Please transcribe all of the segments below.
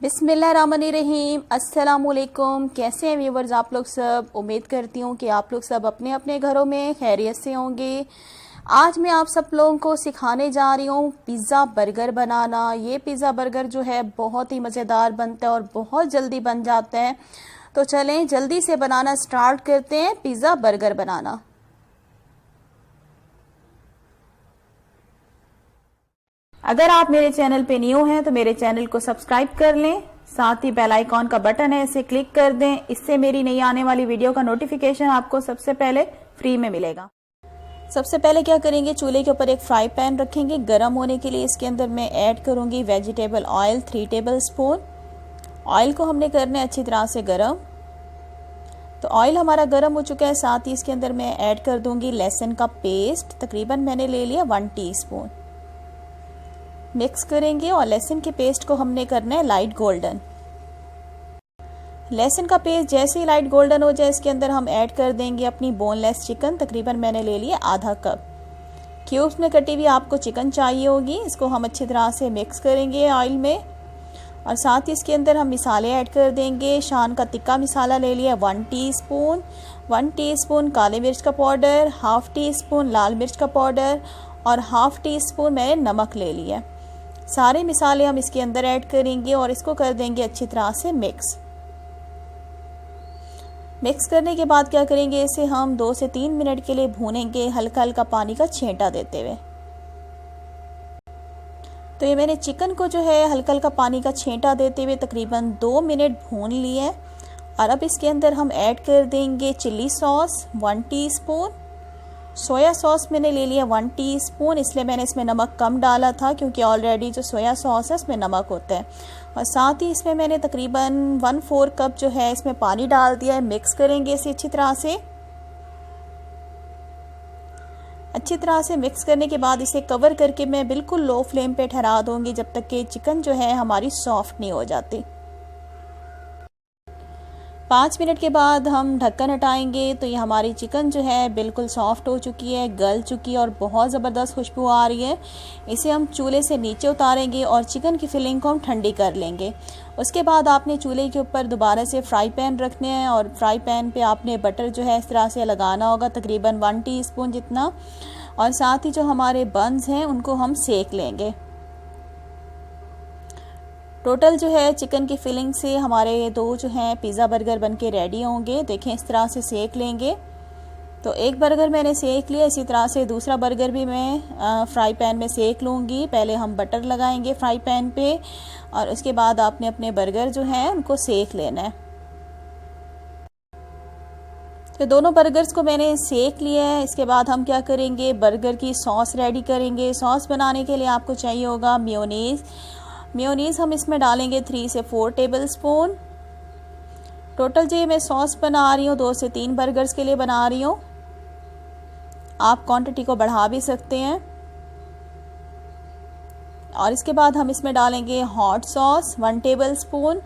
बिस्मिल्लाहिर्रहमानिर्रहीम। अस्सलामुअलैकुम। कैसे हैं व्यूवर्स आप लोग सब। उम्मीद करती हूँ कि आप लोग सब अपने अपने घरों में खैरियत से होंगे। आज मैं आप सब लोगों को सिखाने जा रही हूँ पिज़्ज़ा बर्गर बनाना। ये पिज़्ज़ा बर्गर जो है बहुत ही मज़ेदार बनता है और बहुत जल्दी बन जाता है। तो चलें जल्दी से बनाना स्टार्ट करते हैं पिज़्ज़ा बर्गर बनाना। अगर आप मेरे चैनल पे न्यू हैं तो मेरे चैनल को सब्सक्राइब कर लें, साथ ही बेल आइकॉन का बटन है इसे क्लिक कर दें। इससे मेरी नई आने वाली वीडियो का नोटिफिकेशन आपको सबसे पहले फ्री में मिलेगा। सबसे पहले क्या करेंगे, चूल्हे के ऊपर एक फ्राई पैन रखेंगे गर्म होने के लिए। इसके अंदर मैं ऐड करूंगी vegetable oil 3 table spoon. Oil को हमने करना है अच्छी तरह से गर्म। तो ऑयल हमारा गर्म हो चुका है। साथ ही इसके अंदर मैं ऐड कर दूंगी लहसुन का पेस्ट, तकरीबन मैंने ले लिया 1 टीस्पून। मिक्स करेंगे और लहसुन के पेस्ट को हमने करना है लाइट गोल्डन। लहसुन का पेस्ट जैसे ही लाइट गोल्डन हो जाए इसके अंदर हम ऐड कर देंगे अपनी बोनलेस चिकन, तकरीबन मैंने ले लिया आधा कप। क्यूब्स में कटी हुई आपको चिकन चाहिए होगी। इसको हम अच्छी तरह से मिक्स करेंगे ऑयल में और साथ ही इसके अंदर हम मसाले ऐड कर देंगे। शान का तिक्का मसाला ले लिया 1 टीस्पून, 1 टीस्पून काली मिर्च का पाउडर, हाफ टी स्पून लाल मिर्च का पाउडर और हाफ टी स्पून मैंने नमक ले लिया। सारे मसाले हम इसके अंदर ऐड करेंगे और इसको कर देंगे अच्छी तरह से मिक्स। मिक्स करने के बाद क्या करेंगे, इसे हम 2 से 3 मिनट के लिए भूनेंगे हल्का हल्का पानी का छींटा देते हुए। तो ये मैंने चिकन को जो है हल्का हल्का पानी का छींटा देते हुए तकरीबन 2 मिनट भून लिए हैं। और अब इसके अंदर हम ऐड कर देंगे chilli sauce 1 teaspoon. Soya sauce मैंने ले लिया 1 टीस्पून, इसलिए मैंने इसमें नमक कम डाला था क्योंकि ऑलरेडी जो सोया सॉस है उसमें नमक होता है। और साथ ही इसमें मैंने तकरीबन 1/4 कप जो है इसमें पानी डाल दिया है। मिक्स करेंगे इसे अच्छी तरह से। अच्छी तरह से मिक्स करने के बाद इसे कवर करके मैं बिल्कुल लो फ्लेम पे ठहरा दूंगी जब तक कि चिकन जो है हमारी सॉफ्ट नहीं हो जाती। 5 मिनट के बाद हम ढक्कन हटाएंगे तो ये हमारी चिकन जो है बिल्कुल सॉफ्ट हो चुकी है, गल चुकी है और बहुत ज़बरदस्त खुशबू आ रही है। इसे हम चूल्हे से नीचे उतारेंगे और चिकन की फिलिंग को हम ठंडी कर लेंगे। उसके बाद आपने चूल्हे के ऊपर दोबारा से फ्राई पैन रखने हैं और फ्राई पैन पे आपने बटर जो है इस तरह से लगाना होगा, तकरीबन 1 टीस्पून जितना। और साथ ही जो हमारे बन्स हैं उनको हम सेक लेंगे। टोटल जो है चिकन की फिलिंग से हमारे ये 2 जो हैं पिज़्ज़ा बर्गर बनके रेडी होंगे। देखें इस तरह से सेक लेंगे। तो एक बर्गर मैंने सेक लिया, इसी तरह से दूसरा बर्गर भी मैं फ्राई पैन में सेक लूँगी। पहले हम बटर लगाएंगे फ्राई पैन पे और उसके बाद आपने अपने बर्गर जो हैं उनको सेक लेना है। तो दोनों बर्गर्स को मैंने सेक लिया है। इसके बाद हम क्या करेंगे, बर्गर की सॉस रेडी करेंगे। सॉस बनाने के लिए आपको चाहिए होगा मेयोनीज़। मेयोनीज़ हम इसमें डालेंगे 3 से 4 टेबल स्पून। टोटल जो मैं सॉस बना रही हूँ 2 से 3 बर्गर्स के लिए बना रही हूँ। आप क्वांटिटी को बढ़ा भी सकते हैं। और इसके बाद हम इसमें डालेंगे हॉट सॉस 1 टेबल स्पून।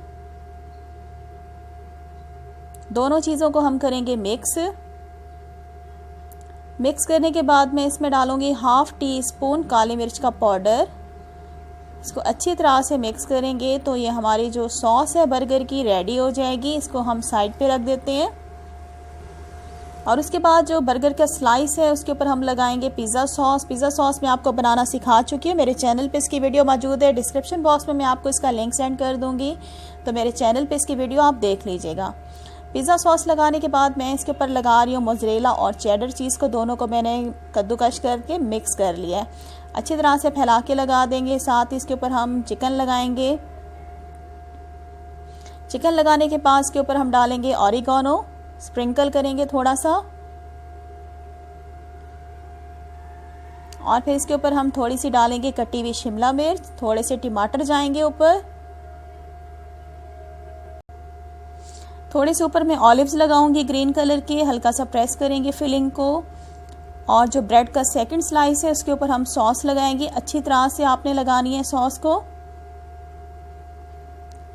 दोनों चीज़ों को हम करेंगे मिक्स। मिक्स करने के बाद मैं इसमें डालूंगी हाफ टी स्पून काली मिर्च का पाउडर। इसको अच्छी तरह से मिक्स करेंगे तो ये हमारी जो सॉस है बर्गर की रेडी हो जाएगी। इसको हम साइड पे रख देते हैं। और उसके बाद जो बर्गर का स्लाइस है उसके ऊपर हम लगाएंगे पिज़्ज़ा सॉस। पिज़्ज़ा सॉस मैं आपको बनाना सिखा चुकी हूँ, मेरे चैनल पे इसकी वीडियो मौजूद है। डिस्क्रिप्शन बॉक्स में मैं आपको इसका लिंक सेंड कर दूँगी, तो मेरे चैनल पर इसकी वीडियो आप देख लीजिएगा। पिज़्ज़ा सॉस लगाने के बाद मैं इसके ऊपर लगा रही हूँ मोज़रेला और चेडर चीज़ को, दोनों को मैंने कद्दूकश करके मिक्स कर लिया है। अच्छी तरह से फैला के लगा देंगे। साथ ही इसके ऊपर हम चिकन लगाएंगे। चिकन लगाने के बाद इसके ऊपर हम डालेंगे ऑरिगेनो, स्प्रिंकल करेंगे थोड़ा सा। और फिर इसके ऊपर हम थोड़ी सी डालेंगे कटी हुई शिमला मिर्च, थोड़े से टमाटर जाएंगे ऊपर। थोड़े से ऊपर मैं ऑलिव्स लगाऊंगी ग्रीन कलर के, हल्का सा प्रेस करेंगे फिलिंग को। और जो ब्रेड का सेकंड स्लाइस है उसके ऊपर हम सॉस लगाएंगे। अच्छी तरह से आपने लगानी है सॉस को।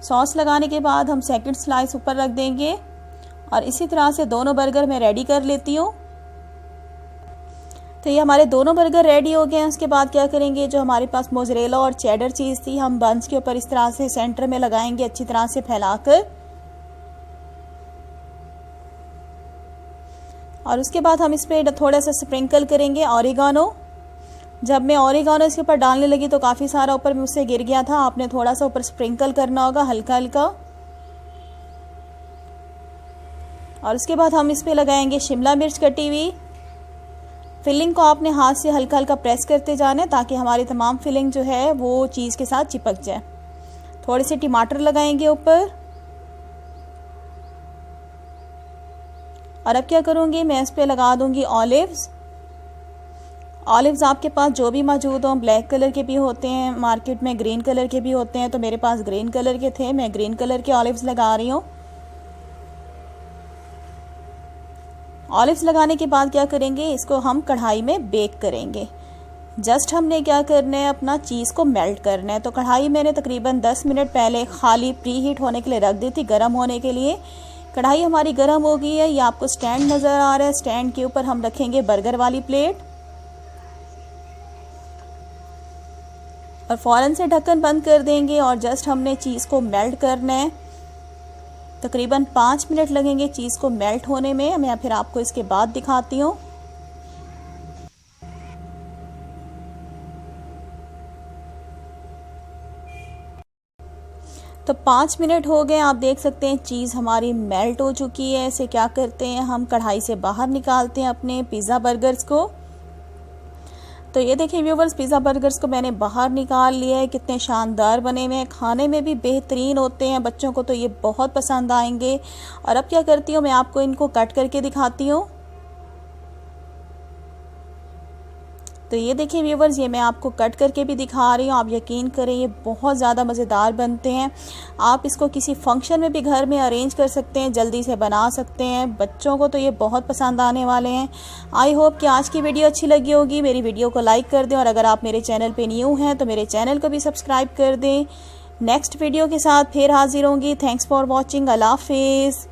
सॉस लगाने के बाद हम सेकंड स्लाइस ऊपर रख देंगे और इसी तरह से दोनों बर्गर मैं रेडी कर लेती हूँ। तो ये हमारे दोनों बर्गर रेडी हो गए हैं। उसके बाद क्या करेंगे, जो हमारे पास मोज़रेला और चेडर चीज़ थी, हम बंस के ऊपर इस तरह से सेंटर में लगाएंगे, अच्छी तरह से फैलाकर। और उसके बाद हम इस पर थोड़ा सा स्प्रिंकल करेंगे ऑरिगानो। जब मैं ऑरिगानो इसके ऊपर डालने लगी तो काफ़ी सारा ऊपर मुझसे गिर गया था, आपने थोड़ा सा ऊपर स्प्रिंकल करना होगा हल्का हल्का। और उसके बाद हम इस पर लगाएंगे शिमला मिर्च कटी हुई। फिलिंग को आपने हाथ से हल्का हल्का प्रेस करते जाना है ताकि हमारी तमाम फिलिंग जो है वो चीज़ के साथ चिपक जाए। थोड़े से टमाटर लगाएंगे ऊपर। और अब क्या करूँगी, मैं इस पर लगा दूँगी ऑलिव्स। ऑलिव्स आपके पास जो भी मौजूद हों, ब्लैक कलर के भी होते हैं मार्केट में, ग्रीन कलर के भी होते हैं, तो मेरे पास ग्रीन कलर के थे, मैं ग्रीन कलर के ऑलिव्स लगा रही हूँ। ऑलिव्स लगाने के बाद क्या करेंगे, इसको हम कढ़ाई में बेक करेंगे। जस्ट हमने क्या करना है, अपना चीज़ को मेल्ट करना है। तो कढ़ाई मैंने तकरीबन 10 मिनट पहले खाली प्री हीट होने के लिए रख दी थी, गर्म होने के लिए। कढ़ाई हमारी गर्म हो गई है। ये आपको स्टैंड नज़र आ रहा है, स्टैंड के ऊपर हम रखेंगे बर्गर वाली प्लेट और फ़ौरन से ढक्कन बंद कर देंगे। और जस्ट हमने चीज़ को मेल्ट करना है। तकरीबन 5 मिनट लगेंगे चीज़ को मेल्ट होने में। मैं फिर आपको इसके बाद दिखाती हूँ। तो 5 मिनट हो गए, आप देख सकते हैं चीज़ हमारी मेल्ट हो चुकी है। इसे क्या करते हैं, हम कढ़ाई से बाहर निकालते हैं अपने पिज़्ज़ा बर्गर्स को। तो ये देखिए व्यूवर्स, पिज़्ज़ा बर्गर्स को मैंने बाहर निकाल लिया है। कितने शानदार बने हुए हैं, खाने में भी बेहतरीन होते हैं, बच्चों को तो ये बहुत पसंद आएंगे। और अब क्या करती हूँ, मैं आपको इनको कट करके दिखाती हूँ। तो ये देखिए व्यूवर्स, ये मैं आपको कट करके भी दिखा रही हूँ। आप यकीन करें ये बहुत ज़्यादा मज़ेदार बनते हैं। आप इसको किसी फंक्शन में भी घर में अरेंज कर सकते हैं, जल्दी से बना सकते हैं। बच्चों को तो ये बहुत पसंद आने वाले हैं। आई होप कि आज की वीडियो अच्छी लगी होगी। मेरी वीडियो को लाइक कर दें और अगर आप मेरे चैनल पर न्यू हैं तो मेरे चैनल को भी सब्सक्राइब कर दें। नेक्स्ट वीडियो के साथ फिर हाजिर होंगी। Thanks for watching. अल्लाह हाफिज़।